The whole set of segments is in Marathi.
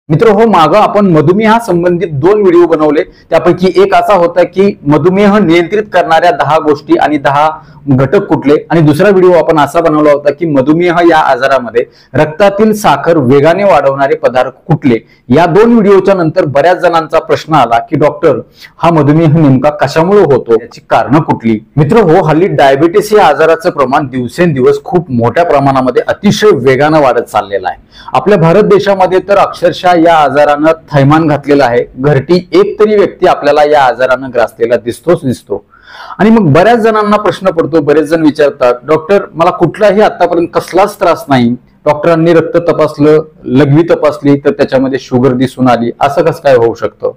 मित्र हो, मागं आपण मधुमेहा संबंधित 2 व्हिडिओ बनवले। त्यापैकी एक असा होता की मधुमेह नियंत्रित करणाऱ्या 10 गोष्टी आणि 10 घटक कुठले, आणि दुसरा व्हिडिओ आपण असा बनवला होता की मधुमेह या आजारामध्ये रक्तातील साखर वेगाने वाढवणारे पदार्थ कुठले। या 2 व्हिडिओच्या नंतर बऱ्याच जणांचा प्रश्न आला की डॉक्टर, हा मधुमेह नेमका कशामुळे होतो, याची कारणं कुठली। मित्र हो, हल्ली डायबिटीस या आजाराचं प्रमाण दिवसेंदिवस खूप मोठ्या प्रमाणामध्ये अतिशय वेगाने वाढत चाललेलं आहे। आपल्या भारत देशामध्ये तर अक्षरशः या आजारानं थैमान घातलेलं आहे। घरटी एक तरी व्यक्ती आपल्याला या आजारानं ग्रासलेला दिसतो। आणि मग बऱ्याच जणांना प्रश्न पडतो, बरेच जण विचारतात, डॉक्टर मला कुठलाही आतापर्यंत कसलाच त्रास नाही, डॉक्टरांनी रक्त तपासलं, लघवी तपासली तर त्याच्यामध्ये शुगर दिसून आली, असं कसं काय होऊ शकतं।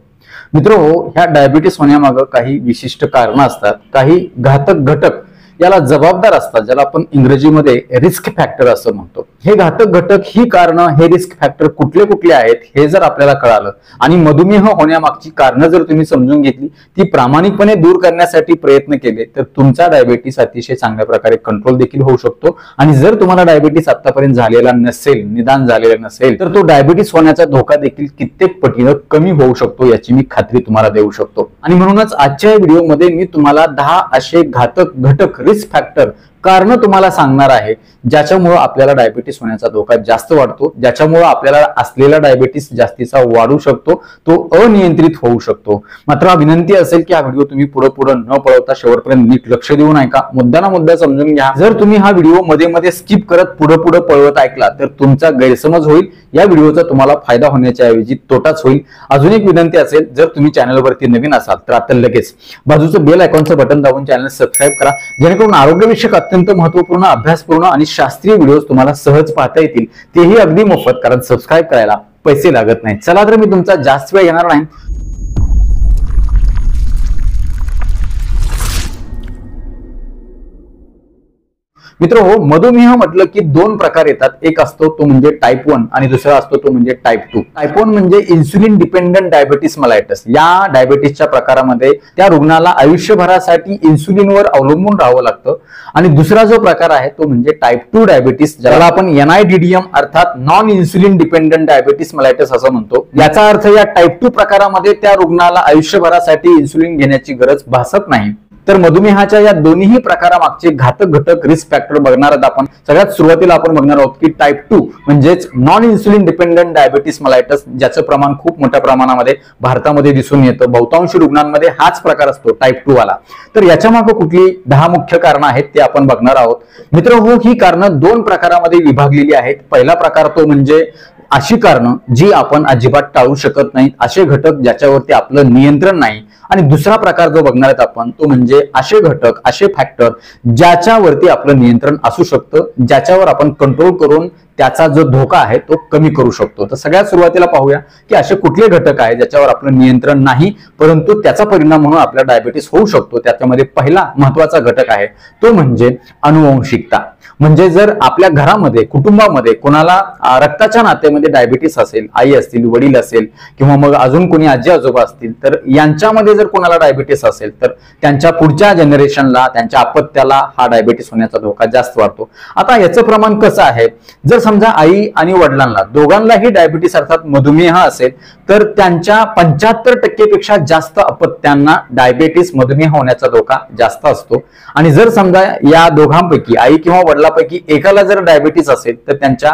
मित्र हो, ह्या डायबिटीस होण्यामागे काही विशिष्ट कारणं असतात, काही घातक घटक याला जबाबदार असतात, ज्याला आपण इंग्रजीमध्ये रिस्क फॅक्टर असं म्हणतो। हे घातक घटक, ही कारणं, हे रिस्क फॅक्टर कुठले कुठले आहेत हे जर आपल्याला कळालं आणि मधुमेह होण्यामागची कारणं जर तुम्ही समजून घेतली, ती प्रामाणिकपणे दूर करण्यासाठी प्रयत्न केले तर तुमचा डायबिटीस अतिशय चांगल्या प्रकारे कंट्रोल देखील होऊ शकतो। आणि जर तुम्हाला डायबिटीस आतापर्यंत झालेला नसेल, निदान झालेला नसेल, तर तो डायबिटीस होण्याचा धोका देखील कित्येक पटीने कमी होऊ शकतो, याची मी खात्री तुम्हाला देऊ शकतो। आणि म्हणूनच आजच्या व्हिडिओमध्ये मी तुम्हाला 10 असे घातक घटक, रिस्क फॅक्टर, कारण तुम्हाला सांगणार आहे, ज्याच्यामुळे आपल्याला डायबिटीस होण्याचा धोका जास्त वाढतो, ज्याच्यामुळे आपल्याला असलेला डायबिटीस जास्तीचा वाढू शकतो, तो अनियंत्रित होऊ शकतो। मात्र विनंती असेल की हा व्हिडिओ तुम्ही पुढे न पळवता शेवटपर्यंत नीट लक्ष देऊन ऐका, मुद्दा मुद्दा समजून घ्या। जर तुम्ही हा व्हिडिओ मध्ये स्किप करत पुढे पळवत ऐकला तर तुमचा गैरसमज होईल, या व्हिडिओचा तुम्हाला फायदा होण्याच्या ऐवजी तोटाच होईल। अजून एक विनंती असेल, जर तुम्ही चॅनलवरती नवीन असाल तर आता लगेच बाजूचं बेल आयकॉनचं बटन दाबून चॅनल सबस्क्राईब करा, जेणेकरून आरोग्यविषयक अत्यंत महत्त्वपूर्ण, अभ्यासपूर्ण आणि शास्त्रीय व्हिडिओज तुम्हाला सहज पाहता येतील, तेही अगदी मोफत, कारण सबस्क्राईब करायला पैसे लागत नाहीत। चला तर मी तुमचा जास्त वेळ घेणार नाही। मित्र हो, मधुमेह म्हटलं की 2 प्रकार येतात, एक असतो तो म्हणजे टाइप 1 आणि दुसरा असतो तो म्हणजे टाइप 2। टाइप 1 म्हणजे इन्सुलिन डिपेंडंट डायबिटीस मेलाइटस। या डायबिटीसच्या प्रकारामध्ये त्या रुग्णाला आयुष्यभरासाठी इन्सुलिनवर अवलंबून राहावं लागतं। आणि दुसरा जो प्रकार आहे तो म्हणजे टाइप 2 डायबिटीस, ज्याला आपण NIDDM अर्थात non insulin dependent diabetes mellitus असं म्हणतो। याचा अर्थ या टाइप 2 प्रकारामध्ये त्या रुग्णाला आयुष्यभरासाठी इन्सुलिन घेण्याची गरज भासत नाही। तर मधुमेहाच्या या दोन्ही प्रकारामागचे घातक घटक, रिस्क फॅक्टर बघणार आहोत आपण। सगळ्यात सुरुवातीला आपण बघणार आहोत की टाइप 2 म्हणजेच non insulin dependent diabetes mellitus, ज्याचं प्रमाण खूप मोठ्या प्रमाणामध्ये भारतामध्ये दिसून येतं। बहुतांश रुग्णांमध्ये हाच प्रकार असतो, टाइप 2 वाला। तर याच्या मागे कुठली 10 मुख्य कारणं आहेत ते आपण बघणार आहोत। मित्र हो, ही कारणं 2 प्रकारामध्ये विभागलेली आहेत। पहिला प्रकार तो म्हणजे अशी कारणं जी आपण अजिबात टाळू शकत नाहीत, असे घटक ज्याच्यावरती आपलं नियंत्रण नाही। आणि दुसरा प्रकार जो बघणार आहेत आपण तो म्हणजे असे घटक, असे फॅक्टर ज्याच्यावरती आपलं नियंत्रण असू शकतं, ज्याच्यावर आपण कंट्रोल करून त्याचा जो धोका आहे तो कमी करू शकतो। तर सगळ्यात सुरुवातीला पाहूया की असे कुठले घटक आहेत ज्याच्यावर आपलं नियंत्रण नाही, परंतु त्याचा परिणाम म्हणून आपला डायबिटीस होऊ शकतो। त्याच्यामध्ये पहिला महत्वाचा घटक आहे तो म्हणजे अनुवंशिकता। म्हणजे जर आपल्या घरामध्ये, कुटुंबामध्ये कोणाला रक्ताच्या नात्यामध्ये डायबिटीस असेल, आई असतील, वडील असेल, किंवा मग अजून कोणी आजी आजोबा असतील, तर यांच्यामध्ये जर कोणाला डायबिटीस असेल तर त्यांच्या पुढच्या जनरेशनला, त्यांच्या अपत्याला हा डायबिटीस होण्याचा धोका जास्त वाढतो। आता याचं प्रमाण कसं आहे, जर समजा आई आणि वडिलांना दोघांनाही डायबिटीस अर्थात मधुमेह असेल तर त्यांच्या 75% पेक्षा जास्त अपत्यांना डायबिटीस, मधुमेह होण्याचा धोका जास्त असतो। आणि जर समजा या दोघांपैकी, आई किंवा वडिलांपैकी एकाला जर डायबिटीस असेल तर त्यांच्या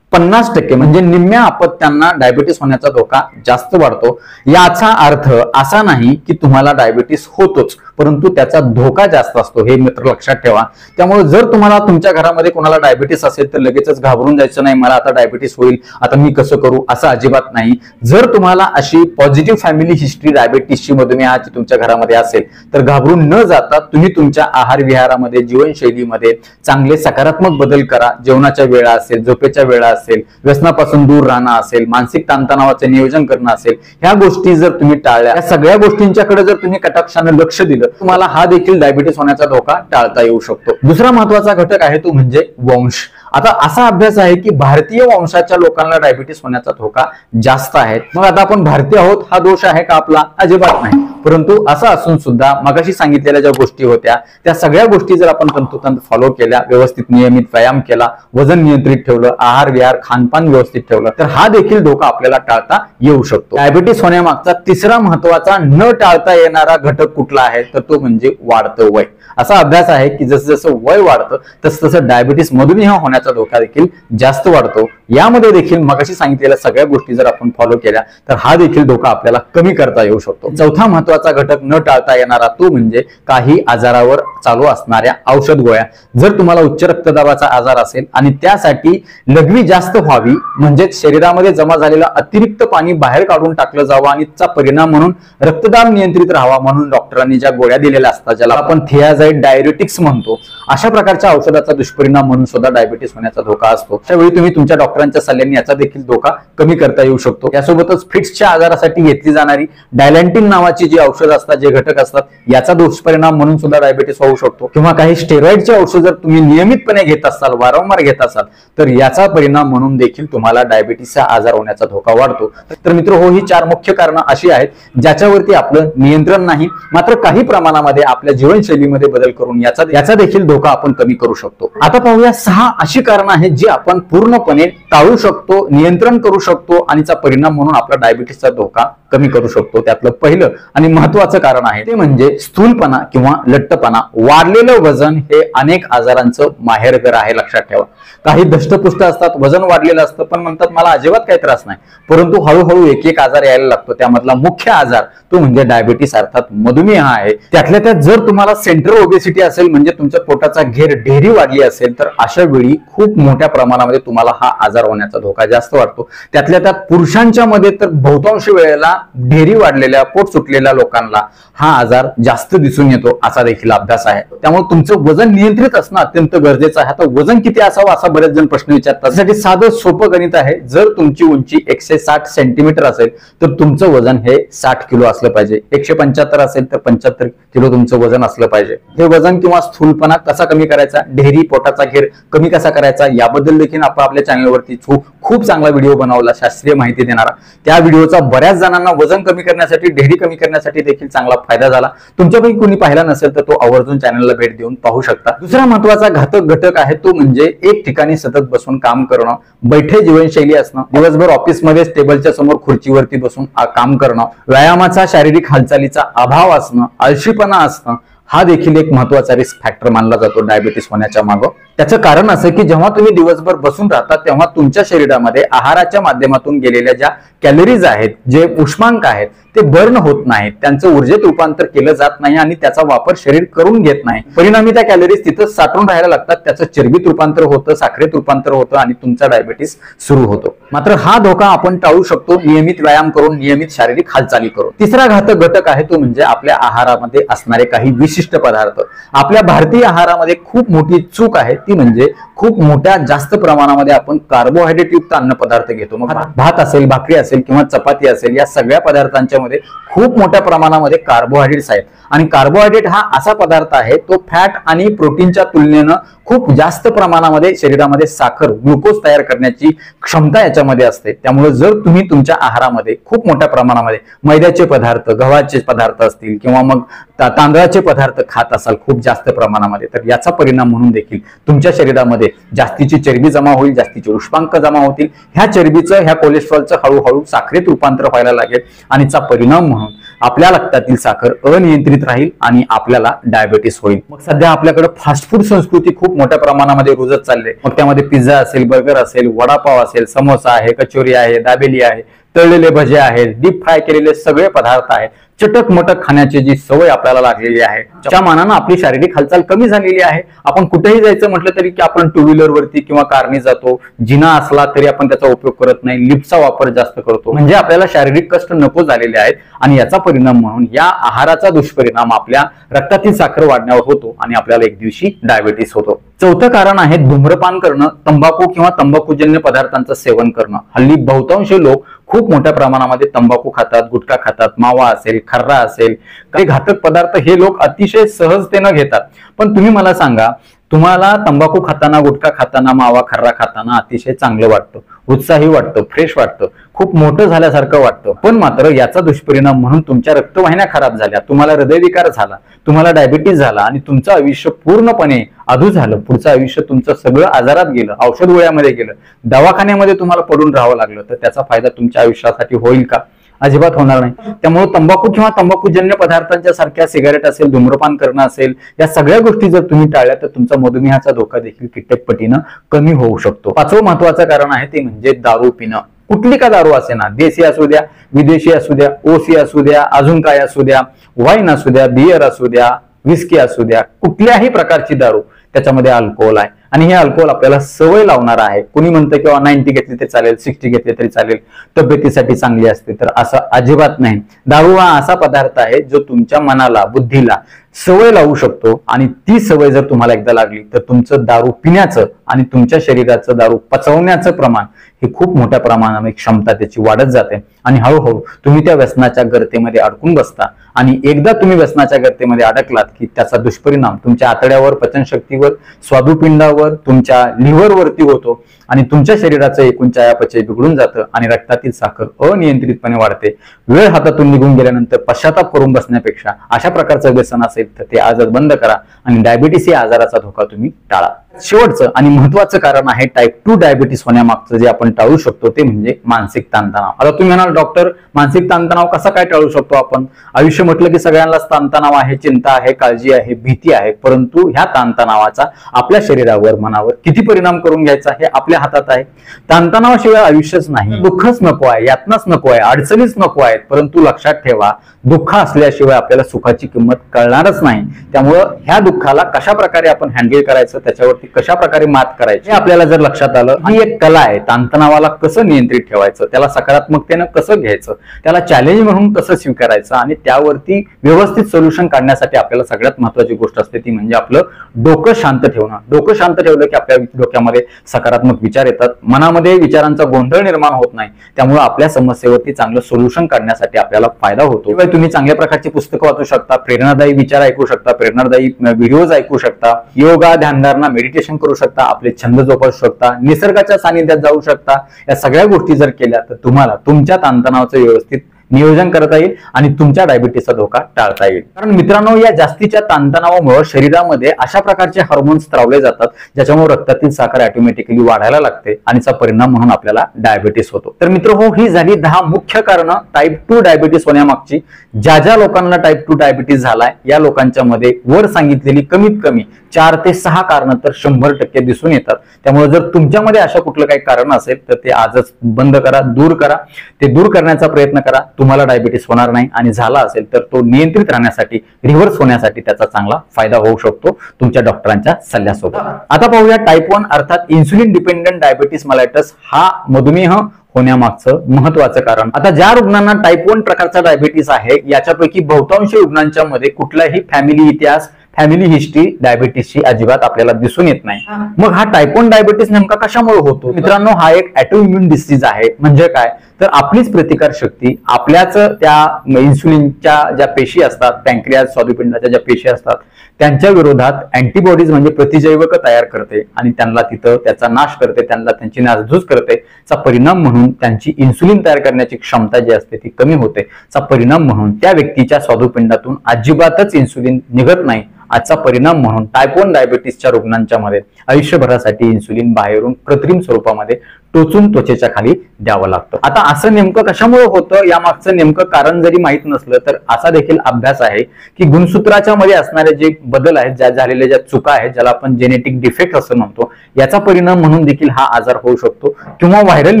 50% म्हणजे निम्म्या अपत्यांना डायबिटीस होण्याचा धोका जास्त वाढतो। याचा अर्थ असा नाही की तुम्हाला डायबिटीस होतोच, परंतु त्याचा धोका जास्त असतो, हे मित्र लक्षात ठेवा। त्यामुळे जर तुम्हाला तुमच्या घरामध्ये कोणाला डायबिटीस असेल तर लगेचच घाबरून जायचं नाही, मला आता डायबिटीस होईल, आता मी कसं करू, असं अजिबात नाही। जर तुम्हाला अशी पॉझिटिव्ह फॅमिली हिस्ट्री डायबिटीसची, मधुमेहाची तुमच्या घरामध्ये असेल तर घाबरून न जाता तुम्ही तुमच्या आहार विहारामध्ये, जीवनशैलीमध्ये चांगले सकारात्मक बदल करा। जेवणाच्या वेळा असेल, झोपेच्या वेळा असेल, व्यसनापासून दूर राहणं असेल, मानसिक ताणतणावाचं नियोजन करणं असेल, ह्या गोष्टी जर तुम्ही टाळल्या, या सगळ्या गोष्टींच्याकडे जर तुम्ही कटाक्षाने लक्ष दिलं, तुम्हाला हा देखील डायबिटीस होण्याचा धोका टाळता येऊ शकतो। दुसरा महत्वाचा घटक आहे तो म्हणजे वंश। आता असा अभ्यास आहे की भारतीय वंशाच्या लोकांना डायबिटीस होण्याचा धोका जास्त आहे. मग आता आपण भारतीय आहोत हा दोष आहे का आपला? अजिबात नाही. परंतु असं असून सुद्धा मगाशी सांगितलेल्या ज्या गोष्टी होत्या त्या सगळ्या गोष्टी जर आपण तंतोतंत फॉलो केल्या, व्यवस्थित नियमित व्यायाम केला, वजन नियंत्रित ठेवलं, आहार विहार खानपान व्यवस्थित ठेवलं तर हा देखील धोका आपल्याला टाळता येऊ शकतो. डायबिटीस होण्यामागचा तिसरा महत्वाचा न टाळता येणारा घटक कुठला आहे तर तो म्हणजे वाढतं वय. असा अभ्यास आहे की जसं जसं वय वाढतं तसं तसं डायबिटीस मधुमेह होण्याचा धोका देखील जास्त वाढतो. यामध्ये देखील मगाशी सांगितलेल्या सगळ्या गोष्टी जर आपण फॉलो केल्या तर हा देखील धोका आपल्याला कमी करता येऊ शकतो. चौथा महत्वाचा घटक न टाळता येणारा तो म्हणजे काही आजारावर चालू असणाऱ्या औषध गोळ्या. जर तुम्हाला उच्च रक्तदाबाचा आजार असेल आणि त्यासाठी लघवी जास्त व्हावी म्हणजेच शरीरामध्ये जमा झालेलं अतिरिक्त पाणी बाहेर काढून टाकलं जावं आणि त्याचा परिणाम म्हणून रक्तदाब नियंत्रित राहावा म्हणून डॉक्टरांनी ज्या गोळ्या दिलेल्या असतात ज्याला आपण थियाझाइड डायरेटिक्स म्हणतो, अशा प्रकारच्या औषधाचा दुष्परिणाम म्हणून सुद्धा डायबिटीस होण्याचा धोका असतो. त्यावेळी तुम्ही तुमच्या डॉक्टरांच्या सल्ल्याने याचा देखील धोका कमी करता येऊ शकतो. यासोबतच फिट्सच्या आजारासाठी घेतली जाणारी डायलॅन्टिन नावाची जी औषध असतात, जे घटक असतात, याचा दुष्परिणाम म्हणून सुद्धा डायबिटीस होऊ शकतो. किंवा काही स्टेरॉइडचे औषध जर तुम्ही नियमितपणे घेत असाल, वारंवार घेत असाल तर याचा परिणाम म्हणून देखील तुम्हाला डायबिटीसचा आजार होण्याचा धोका वाढतो. तर मित्र हो, ही 4 मुख्य कारणं अशी आहेत ज्याच्यावरती आपलं नियंत्रण नाही, मात्र काही प्रमाणामध्ये आपल्या जीवनशैलीमध्ये बदल करून याचा देखील धोका आपण कमी करू शकतो. आता पाहूया 6 अशी कारणं आहेत जी आपण पूर्णपणे टाळू शकतो, नियंत्रण करू शकतो आणि त्याचा परिणाम म्हणून आपला डायबिटीसचा धोका कमी करू शकतो. त्यातलं पहिलं आणि महत्वाचं कारण आहे ते म्हणजे स्थूलपणा किंवा लठ्ठपणा. वाढलेलं वजन हे अनेक आजारांचं माहेरघर आहे, लक्षात ठेवा. काही धष्टपुष्ट असतात, वजन वाढलेलं असतं पण म्हणतात मला अजिबात काही त्रास नाही, परंतु हळूहळू एक एक आजार यायला लागतो. त्यामधला मुख्य आजार तो म्हणजे डायबिटीस अर्थात मधुमेह आहे. त्यातल्या त्यात जर तुम्हाला सेंट्रल ओबेसिटी असेल म्हणजे तुमच्या पोटाचा घेर ढेरी वाढली असेल तर अशा वेळी खूप मोठ्या प्रमाणामध्ये तुम्हाला हा आजार होण्याचा धोका जास्त वाढतो. त्यातल्या त्यात पुरुषांच्या मध्ये तर बहुतांश वेळेला ढेरी वाढलेल्या, पोट सुटलेल्या लोकांना हा आजार जास्त दिसून येतो असा देखील अभ्यास आहे. त्यामुळे तुमचं वजन नियंत्रित असणं अत्यंत गरजेचं आहे. आता वजन किती असावं असा बरेच जण प्रश्न विचारतात. त्यासाठी साधं सोपं गणित आहे. जर तुमची उंची 160 सेंटीमीटर असेल तर तुमचं वजन हे 60 किलो असलं पाहिजे. 175 असेल तर 75 किलो तुमचं वजन असलं पाहिजे. हे वजन किंवा स्थूलपणा कसा कमी करायचा, ढेरी पोटाचा घेर कमी कसा करायचा याबद्दल देखील आपण आपल्या चॅनलवरती खूप चांगला व्हिडिओ बनवला, शास्त्रीय माहिती देणारा. त्या व्हिडिओचा बऱ्याच जणांना वजन कमी करण्यासाठी, ढेरी कमी करण्यासाठी देखील चांगला फायदा झाला. तुमच्यापैकी कोणी पाहिला नसेल तर तो आवर्जून चॅनलला भेट देऊन पाहू शकता. दुसरा महत्वाचा घातक घटक आहे तो म्हणजे एक ठिकाणी सतत बसून काम करणं, बैठे जीवनशैली असणं, दिवसभर ऑफिसमध्ये टेबलच्या समोर खुर्चीवरती बसून काम करणं, व्यायामाचा, शारीरिक हालचालीचा अभाव असणं, आळशीपणा असणं, हा देखील एक महत्वाचा रिस्क फॅक्टर मानला जातो डायबिटीस होण्याच्या मागं. त्याचं कारण असं की जेव्हा तुम्ही दिवसभर बसून राहता तेव्हा तुमच्या शरीरामध्ये आहाराच्या माध्यमातून गेलेल्या ज्या कॅलरीज आहेत, जे उष्मांक आहेत ते बर्न होत नाहीत, त्यांचं ऊर्जेत रूपांतर केलं जात नाही आणि त्याचा वापर शरीर करून घेत नाही. परिणामी त्या कॅलरीज तिथंच साठवून राहायला लागतात, त्याचं चरबीत रूपांतर होतं, साखरेत रूपांतर होतं आणि तुमचा डायबिटीस सुरू होतो. मात्र हा धोका आपण टाळू शकतो नियमित व्यायाम करून, नियमित शारीरिक हालचाली करून. तिसरा घातक घटक आहे तो म्हणजे आपल्या आहारामध्ये असणारे काही विशिष्ट पदार्थ. आपल्या भारतीय आहारामध्ये खूप मोठी चूक आहे ती म्हणजे खूप मोठ्या जास्त प्रमाणामध्ये आपण कार्बोहायड्रेट युक्त अन्न पदार्थ घेतो. मग भात असेल, भाकरी असेल किंवा चपाती असेल, या सगळ्या पदार्थांच्या मध्ये खूप मोठ्या प्रमाणामध्ये कार्बोहायड्रेट्स आहेत. आणि कार्बोहायड्रेट हा असा पदार्थ आहे तो फॅट आणि प्रोटीनच्या तुलनेनं खूप जास्त प्रमाणामध्ये शरीरामध्ये साखर, ग्लुकोज तयार करण्याची क्षमता याच्यामध्ये असते. त्यामुळे जर तुम्ही तुमच्या आहारामध्ये खूप मोठ्या प्रमाणामध्ये मैद्याचे पदार्थ, गव्हाचे पदार्थ असतील किंवा मग तांदळाचे पदार्थ खात असाल खूप जास्त प्रमाणामध्ये तर याचा परिणाम म्हणून देखील तुमच्या शरीरामध्ये जास्तीची चरबी जमा होईल, जास्तीचे उष्मांक जमा होतील. ह्या चरबीचं, ह्या कोलेस्ट्रॉलचं हळूहळू साखरेत रूपांतर व्हायला लागेल आणि त्याचा परिणाम म्हणून आपल्या रक्तातील साखर अनियंत्रित राहील आणि आपल्याला डायबिटीस होईल. मग सध्या आपल्याकडे फास्ट फूड संस्कृती खूप मोठ्या प्रमाणामध्ये रुजत चालली. मग त्यामध्ये पिझ्झा असेल, बर्गर असेल, वडापाव असेल, समोसा आहे, कचोरी आहे, दाबेली आहे, तळलेले भजे आहेत, डीप फ्राय केलेले सगळे पदार्थ आहेत. चटक मटक खाण्याची जी सवय आपल्याला लागलेली आहे त्या मानानं आपली शारीरिक हालचाल कमी झालेली आहे. आपण कुठेही जायचं म्हटलं तरी की आपण टू व्हीलर वरती किंवा कारने जातो, जिना असला तरी आपण त्याचा उपयोग करत नाही, लिफ्टचा वापर जास्त करतो. म्हणजे आपल्याला शारीरिक कष्ट नको झालेले आहेत आणि याचा परिणाम म्हणून या आहाराचा दुष्परिणाम आपल्या रक्तातील साखर वाढण्यावर होतो आणि आपल्याला एक दिवशी डायबिटीस होतो. चौथं कारण आहे धूम्रपान करणं, तंबाखू किंवा तंबाखूजन्य पदार्थांचं सेवन करणं. हल्ली बहुतांश लोक खूप मोठ्या प्रमाणामध्ये तंबाखू खातात, गुटखा खातात, मावा असेल, खर्रा असेल, काही घातक पदार्थ हे लोक अतिशय सहजतेनं घेतात. पण तुम्ही मला सांगा तुम्हाला तंबाखू खाताना, गुटखा खाताना, मावा खर्रा खाताना अतिशय चांगलं वाटतं, उत्साही वाटतं, फ्रेश वाटतं, खूप मोठं झाल्यासारखं वाटतं. पण मात्र याचा दुष्परिणाम म्हणून तुमच्या रक्तवाहिन्या खराब झाल्या, तुम्हाला हृदयविकार झाला, तुम्हाला डायबिटीज झाला आणि तुमचं आयुष्य पूर्णपणे अधू झालं. पुढचं आयुष्य तुमचं सगळं आजारात गेलं, औषध गोळ्यामध्ये गेलं, दवाखान्यामध्ये तुम्हाला पडून राहावं लागलं, तर त्याचा फायदा तुमच्या आयुष्यासाठी होईल का? अजिबात होणार नाही. त्यामुळे तंबाखू किंवा तंबाखूजन्य पदार्थांच्या सारख्या सिगारेट असेल, धूम्रपान करणं असेल, या सगळ्या गोष्टी जर तुम्ही टाळल्या तर तुमचा मधुमेहाचा धोका देखील कित्येक पटीनं कमी होऊ शकतो. पाचवं महत्वाचं कारण आहे ते म्हणजे दारू पिणं. कुठली का दारू असे ना, देशी असू द्या, विदेशी असू द्या, ओसी असू द्या, अजून काय असू द्या, वाईन असू द्या, बियर असू द्या, विस्की असू द्या, कुठल्याही प्रकारची दारू त्याच्यामध्ये अल्कोहोल आहे आणि हे अल्कोहोल आपल्याला सवय लावणार आहे. कुणी म्हणतं किंवा 90 घेतली तरी चालेल, 60 घेतली तरी चालेल, तब्येतीसाठी चांगली असते, तर असं अजिबात नाही. दारू हा असा पदार्थ आहे जो तुमच्या मनाला, बुद्धीला सवय लावू शकतो आणि ती सवय जर तुम्हाला एकदा लागली तर तुमचं दारू पिण्याचं आणि तुमच्या शरीराचं दारू पचवण्याचं प्रमाण हे खूप मोठ्या प्रमाणामध्ये क्षमता त्याची वाढत जाते आणि हळूहळू तुम्ही त्या व्यसनाच्या गर्तेमध्ये अडकून बसता आणि एकदा तुम्ही व्यसनाच्या गर्तेमध्ये अडकलात की त्याचा दुष्परिणाम तुमच्या आतड्यावर, पचनशक्तीवर, स्वादुपिंडावर, तुमच्या लिव्हरवरती होतो आणि तुमच्या शरीराचं एकूण चयापचय बिघडून जातं आणि रक्तातील साखर अनियंत्रितपणे वाढते. वेळ हातातून निघून गेल्यानंतर पश्चाताप करून बसण्यापेक्षा अशा प्रकारचं व्यसन असेल तर ते आजच बंद करा आणि डायबिटीस या आजाराचा धोका तुम्ही टाळा. शेवटचं आणि महत्वाचं कारण आहे टाईप 2 डायबिटीस होण्यामागचं जे आपण टाळू शकतो ते म्हणजे मानसिक ताणतणाव. आता तुम्ही म्हणाल डॉक्टर, मानसिक ताणतणाव कसा काय टाळू शकतो आपण? आयुष्य म्हटलं की सगळ्यांनाच ताणतणाव आहे, चिंता आहे, काळजी आहे, भीती आहे, परंतु ह्या ताणतणावाचा आपल्या शरीरावर, मनावर किती परिणाम करून घ्यायचा हे आपल्या हातात आहे. ताणतणावाशिवाय आयुष्यच नाही. दुःखच नको आहे, यातनाच नको आहे, अडचणीच नको आहेत, परंतु लक्षात ठेवा दुःख असल्याशिवाय आपल्याला सुखाची किंमत कळणारच नाही. त्यामुळं ह्या दुःखाला कशा प्रकारे आपण हँडल करायचं, त्याच्यावरती कशा प्रकारे मात करायची आपल्याला जर लक्षात आलं, ही एक कला आहे. ताणतणावाला कसं नियंत्रित ठेवायचं, त्याला सकारात्मकतेनं कसं घ्यायचं, त्याला चॅलेंज म्हणून कसं स्वीकारायचं आणि त्यावरती व्यवस्थित सोल्युशन काढण्यासाठी आपल्याला सगळ्यात महत्वाची गोष्ट असते ती म्हणजे आपलं डोकं शांत ठेवणं. डोकं शांत ठेवलं की आपल्या डोक्यामध्ये सकारात्मक विचार येतात, मनामध्ये विचारांचा गोंधळ निर्माण होत नाही. त्यामुळे आपल्या समस्येवरती चांगलं सोल्युशन काढण्यासाठी आपल्याला फायदा होतो. तुम्ही चांगल्या प्रकारची पुस्तकं वाचू शकता, प्रेरणादायी विचार ऐकू शकता, प्रेरणादायी व्हिडिओज ऐकू शकता, योगा, ध्यानधारणा, मेडिटेशन करू शकता, आपले छंद जोपासू शकता, निसर्गाच्या सानिध्यात जाऊ शकता. या सगळ्या गोष्टी जर केल्या तर तुम्हाला तुमच्या ताणतणावाचं व्यवस्थित नियोजन करता येईल आणि तुमच्या डायबिटीसचा धोका टाळता येईल. कारण मित्रांनो, या जास्तीच्या ताणतणावामुळे शरीरामध्ये अशा प्रकारचे हार्मोन्स स्त्रावले जातात ज्याच्यामुळे रक्तातील साखर ऑटोमॅटिकली वाढायला लागते आणि त्याचा परिणाम म्हणून आपल्याला डायबिटीस होतो. तर मित्र हो, ही झाली 10 मुख्य कारणं टाईप 2 डायबिटीस होण्यामागची. ज्या ज्या लोकांना टाईप 2 डायबिटीस झालाय या लोकांच्या मध्ये वर सांगितलेली कमीत कमी 4 ते 6 कारणं तर 100% दिसून येतात. त्यामुळे जर तुमच्यामध्ये अशा कुठलं काही कारण असेल तर ते आजच बंद करा, दूर करा. ते दूर करण्याचा प्रयत्न करा. तुम्हाला डायबिटीस होणार नाही आणि झाला असेल तर तो नियंत्रित राहण्यासाठी, रिव्हर्स होण्यासाठी त्याचा चांगला फायदा होऊ शकतो तुमच्या डॉक्टरांच्या सल्ल्यासोबत. आता पाहूया टाईप 1 अर्थात इन्सुलिन डिपेंडंट डायबिटीस मेलाइटस हा मधुमेह होण्यामागचं महत्वाचं कारण. आता ज्या रुग्णांना टाईप 1 प्रकारचा डायबिटीस आहे याच्यापैकी बहुतांश रुग्णांच्या मध्ये कुठलाही फॅमिली इतिहास, फॅमिली हिस्ट्री डायबिटीसची अजिबात आपल्याला दिसून येत नाही. मग हा टाईप 1 डायबिटीस नेमका कशामुळे होतो? मित्रांनो, हा एक ऑटोइम्युन डिसीज आहे. म्हणजे काय तर आपलीच प्रतिकार शक्ती आपल्याच त्या इन्सुलिनच्या ज्या पेशी असतात, पॅन्क्रियास, स्वादुपिंडाच्या ज्या पेशी असतात त्यांच्या विरोधात अँटीबॉडीज म्हणजे प्रतिजैवक तयार करते आणि त्यांना तिथं त्याचा नाश करते, त्यांना त्यांची नासधूस करते. चा परिणाम म्हणून त्यांची इन्सुलिन तयार करण्याची क्षमता जी असते ती कमी होते. चा परिणाम म्हणून त्या व्यक्तीच्या स्वादुपिंडातून अजिबातच इन्सुलिन निघत नाही. आजचा परिणाम म्हणून टाईप 1 डायबिटीसच्या रुग्णांच्या मध्ये आयुष्यभरासाठी इन्सुलिन बाहेरून कृत्रिम स्वरूपामध्ये टोचून त्वचेच्या खाली द्यावं लागतं. आता असं नेमकं कशामुळे होतं यामागचं नेमकं कारण जरी माहित नसलं तर असा देखील अभ्यास आहे की गुणसूत्राच्या मध्ये असणारे जे बदल आहेत, ज्या झालेल्या ज्या चुका आहेत, ज्याला आपण जेनेटिक डिफेक्ट असं म्हणतो, याचा परिणाम म्हणून देखील हा आजार होऊ शकतो. किंवा व्हायरल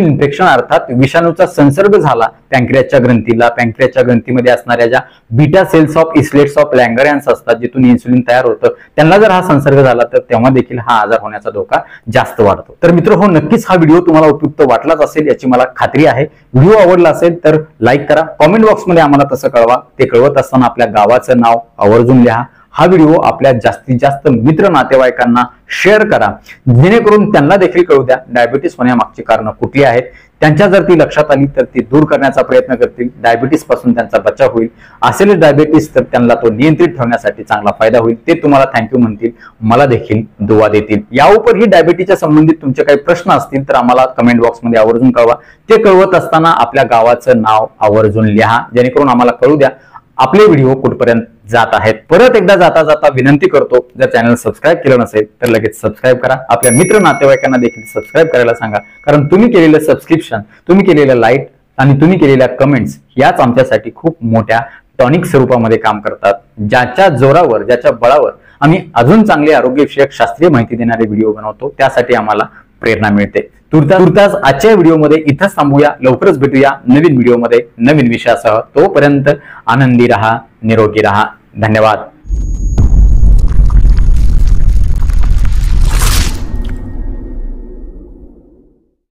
इन्फेक्शन अर्थात विषाणूचा संसर्ग झाला पॅन्क्रियाच्या ग्रंथीला, पॅन्क्रियाच्या ग्रंथीमध्ये असणाऱ्या ज्या बीटा सेल्स ऑफ इस्लेट्स ऑफ लँगरॅन्स असतात जिथून इन्सुलिन तयार होतं, त्यांना जर हा संसर्ग झाला तर तेव्हा देखील हा आजार होण्याचा धोका जास्त वाढतो. तर मित्र हो, नक्कीच हा व्हिडिओ तुम्हाला उपयुक्त वाटलाच असेल याची मला खात्री आहे. व्हिडिओ आवडला असेल तर लाईक करा, कॉमेंट बॉक्समध्ये आम्हाला तसं कळवा. ते कळवत असताना आपल्या गावाचं नाव आवर्जून लिहा. हा व्हिडिओ आपल्या जास्तीत जास्त मित्र नातेवाईकांना शेअर करा जेणेकरून त्यांना देखील कळू द्या डायबिटीस होण्यामागची कारणं कुठली आहेत, त्यांच्या जर ती लक्षात आली तर ती दूर करण्याचा प्रयत्न करतील, डायबिटीस पासून त्यांचा बचाव होईल. असेल डायबिटीस तर त्यांना तो नियंत्रित ठेवण्यासाठी चांगला फायदा होईल. ते तुम्हाला थँक्यू म्हणतील, मला देखील दुवा देतील. याउपर ही डायबिटीसच्या संबंधित तुमचे काही प्रश्न असतील तर आम्हाला कमेंट बॉक्समध्ये आवर्जून कळवा. ते कळवत असताना आपल्या गावाचं नाव आवर्जून लिहा, जेणेकरून आम्हाला कळू द्या आपले व्हिडिओ कुठपर्यंत जात आहेत. परत एकदा जाता जाता विनंती करतो, जर चॅनल सबस्क्राईब केलं नसेल तर लगेच सबस्क्राईब करा. आपल्या मित्र नातेवाईकांना देखील सबस्क्राईब करायला सांगा, कारण तुम्ही केलेलं सबस्क्रिप्शन, तुम्ही केलेलं लाईक आणि तुम्ही केलेल्या कमेंट्स याच आमच्यासाठी खूप मोठ्या टॉनिक स्वरूपामध्ये काम करतात, ज्याच्या जोरावर, ज्याच्या बळावर आम्ही अजून चांगले आरोग्यविषयक शास्त्रीय माहिती देणारे व्हिडिओ बनवतो. त्यासाठी आम्हाला प्रेरणा मिळते. तुर्तास आजच्या व्हिडिओमध्ये इथंच थांबूया. लवकरच भेटूया नवीन व्हिडिओमध्ये नवीन विषयासह. तोपर्यंत आनंदी रहा, निरोगी रहा. धन्यवाद.